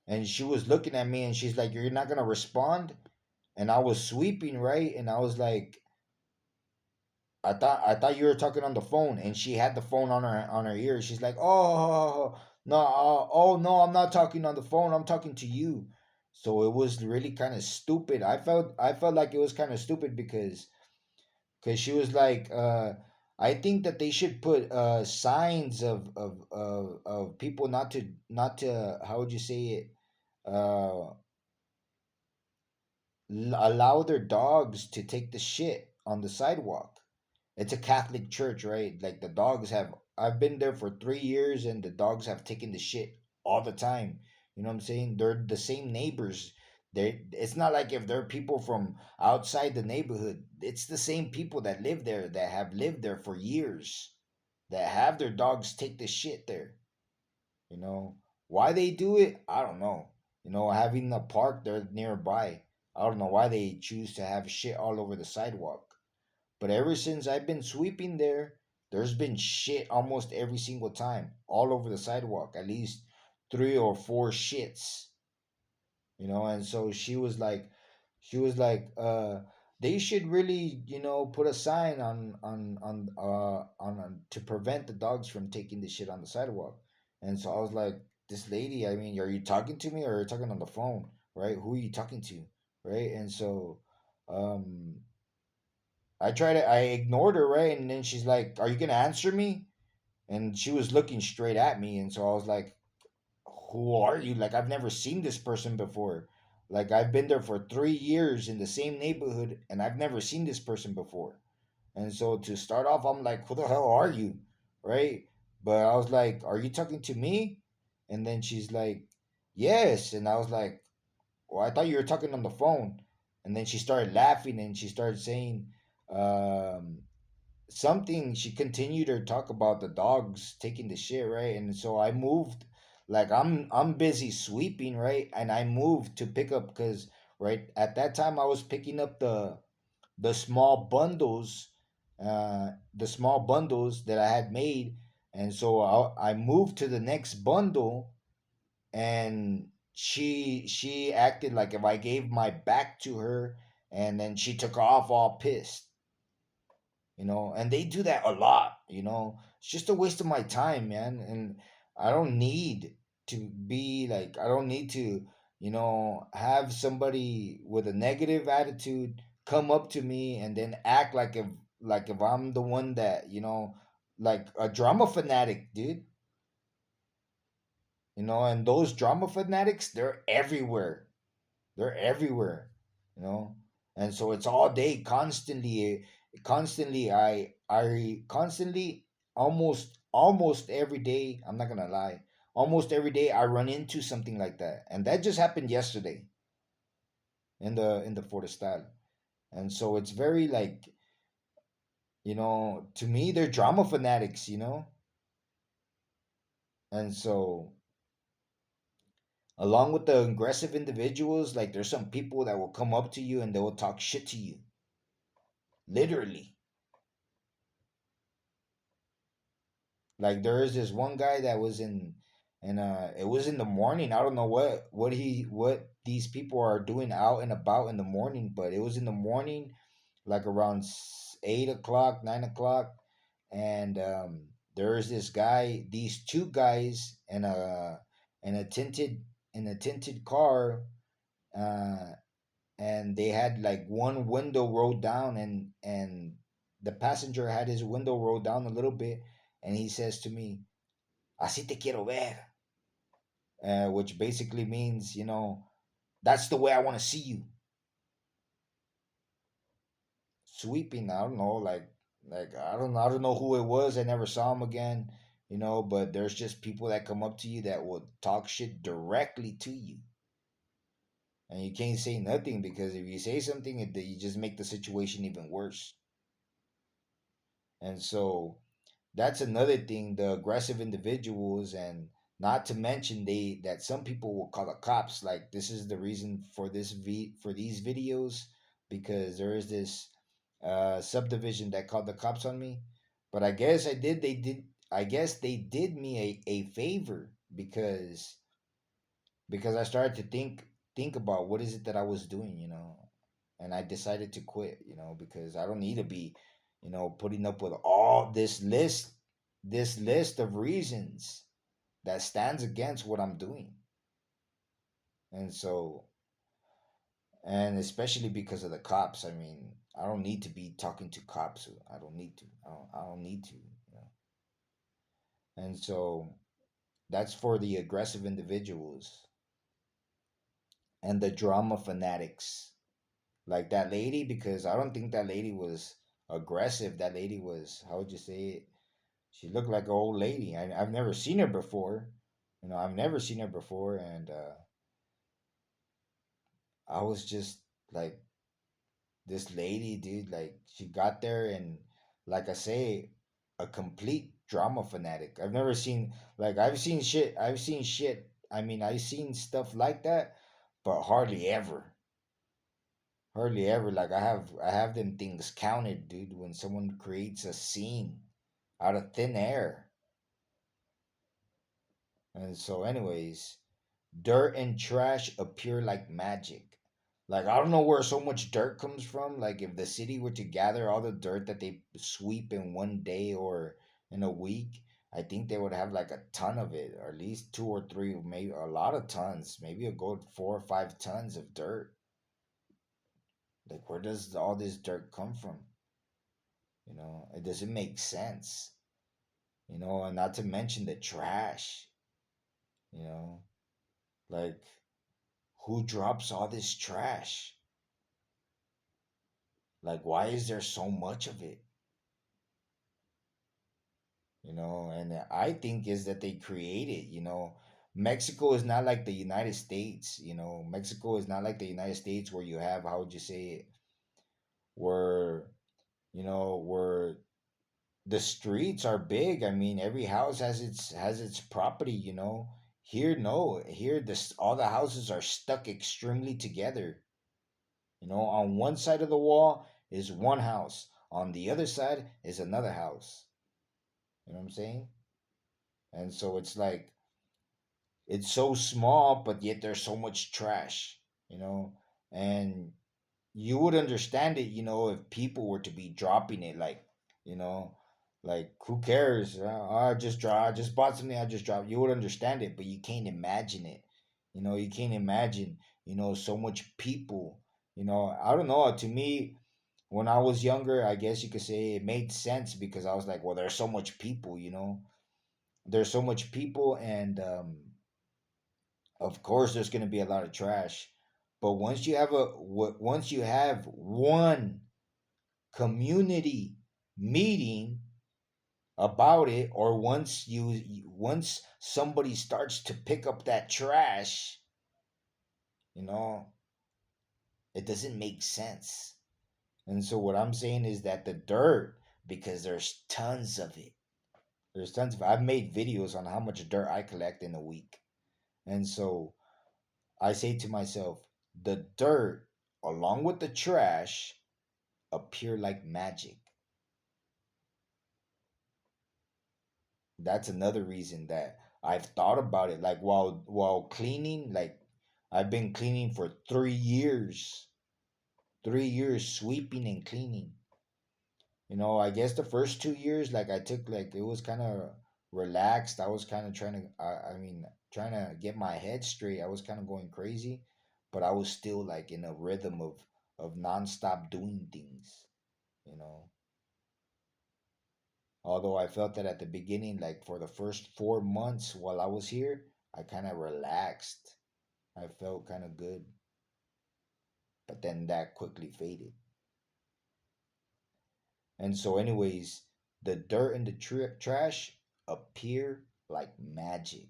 And she was looking at me and she's like, "You're not gonna respond?" And I was sweeping, right? And I was like, I thought you were talking on the phone, and she had the phone on her ear. She's like, "Oh no, oh no, I'm not talking on the phone. I'm talking to you." So it was really kind of stupid. I felt like it was kind of stupid because she was like, I think that they should put signs of people not to how would you say it, uh allow their dogs to take the shit on the sidewalk. It's a Catholic church, right? Like the dogs have. I've been there for 3 years, and the dogs have taken the shit all the time. You know what I'm saying? They're the same neighbors. They. It's not like if they're people from outside the neighborhood. It's the same people that live there that have lived there for years that have their dogs take the shit there. You know why they do it? I don't know. Having a park there nearby. I don't know why they choose to have shit all over the sidewalk. But ever since I've been sweeping there, there's been shit almost every single time, all over the sidewalk, at least 3 or 4 shits, and so she was like, they should really, put a sign on to prevent the dogs from taking the shit on the sidewalk. And so I was like, this lady, I mean, are you talking to me or are you talking on the phone, right? Who are you talking to, right? And so, um, I ignored her, right? And then she's like, "Are you gonna answer me?" And she was looking straight at me, and so I was like, "Who are you? Like, I've never seen this person before. Like, I've been there for 3 years in the same neighborhood, and I've never seen this person before." And so to start off, I'm like, "Who the hell are you?" Right? But I was like, "Are you talking to me?" And then she's like, "Yes." And I was like, "Well, I thought you were talking on the phone." And then she started laughing and she started saying, um, something. She continued her talk about the dogs taking the shit, right? And so I moved, like I'm busy sweeping, right? And I moved to pick up because right at that time I was picking up the small bundles, that I had made. And so I moved to the next bundle, and she acted like if I gave my back to her, and then she took off all pissed. And they do that a lot. It's just a waste of my time, man. And I don't need I don't need to, have somebody with a negative attitude come up to me and then act like if I'm the one that, like a drama fanatic, dude. And those drama fanatics, they're everywhere. They're everywhere, you know. And so it's all day, constantly. I constantly, almost every day. I'm not gonna lie. Almost every day, I run into something like that, and that just happened yesterday in the Forrestal. And so it's very like, to me, they're drama fanatics, and so along with the aggressive individuals, like there's some people that will come up to you and they will talk shit to you, literally. Like there is this one guy that was in, and it was in the morning. I don't know what these people are doing out and about in the morning, but it was in the morning, like around 8 o'clock, 9 o'clock, and there is this guy, these two guys, in a tinted car, uh, and they had like one window rolled down, and the passenger had his window rolled down a little bit, and he says to me, "Así te quiero ver," which basically means, that's the way I want to see you. Sweeping, I don't know, like I don't know who it was. I never saw him again, but there's just people that come up to you that will talk shit directly to you, and you can't say nothing because if you say something, you just make the situation even worse. And so that's another thing, the aggressive individuals. And not to mention that some people will call the cops. Like this is the reason for for these videos, because there is this subdivision that called the cops on me. But I guess they did me a favor, because because I started to think about what is it that I was doing, you know, and I decided to quit, you know, because I don't need to be, you know, putting up with all this list of reasons that stands against what I'm doing. And so, and especially because of the cops, I mean, I don't need to be talking to cops. I don't need to. I don't need to, you know. And so that's for the aggressive individuals and the drama fanatics like that lady, because I don't think that lady was aggressive. That lady was, how would you say it? She looked like an old lady. I've never seen her before. You know, I've never seen her before, and I was just like, this lady, dude. Like she got there, and like I say, a complete drama fanatic. I've never seen like I've seen shit. I've seen shit. I mean, I've seen stuff like that, but hardly ever. Hardly ever. Like I have them things counted, dude. When someone creates a scene out of thin air, and so, anyways, dirt and trash appear like magic. Like I don't know where so much dirt comes from. Like if the city were to gather all the dirt that they sweep in one day or in a week, I think they would have like a ton of it, or at least two or three, maybe a lot of tons, maybe a good 4 or 5 tons of dirt. Like where does all this dirt come from? You know, it doesn't make sense. You know, and not to mention the trash. You know, like who drops all this trash? Like why is there so much of it? You know, and I think is that they create it. You know, Mexico is not like the United States. You know, Mexico is not like the United States where you have, how would you say it, where, where the streets are big. I mean, every house has its property, you know. Here, no. Here, this all the houses are stuck extremely together. You know, on one side of the wall is one house, on the other side is another house. You know what I'm saying? And so it's like it's so small, but yet there's so much trash. You know, and you would understand it, you know, if people were to be dropping it, like, you know, like who cares? I just bought something, I just dropped. You would understand it, but you can't imagine it. You know, you can't imagine, you know, so much people. You know, I don't know. To me, when I was younger, I guess you could say it made sense because I was like, well, there's so much people, you know, there's so much people, and of course, there's gonna be a lot of trash. But once you have one community meeting about it, or once somebody starts to pick up that trash, you know, it doesn't make sense. And so what I'm saying is that the dirt, because there's tons of it, there's tons of I've made videos on how much dirt I collect in a week. And so I say to myself, the dirt along with the trash appear like magic. That's another reason that I've thought about it. Like while cleaning, like I've been cleaning for 3 years, 3 years sweeping and cleaning. You know, I guess the first 2 years, like I took like it was kind of relaxed. I was kind of trying to, I mean, trying to get my head straight. I was kind of going crazy, but I was still like in a rhythm of nonstop doing things. You know, although I felt that at the beginning, like for the first 4 months while I was here, I kind of relaxed. I felt kind of good. But then that quickly faded. And so, anyways, the dirt and the trash appear like magic.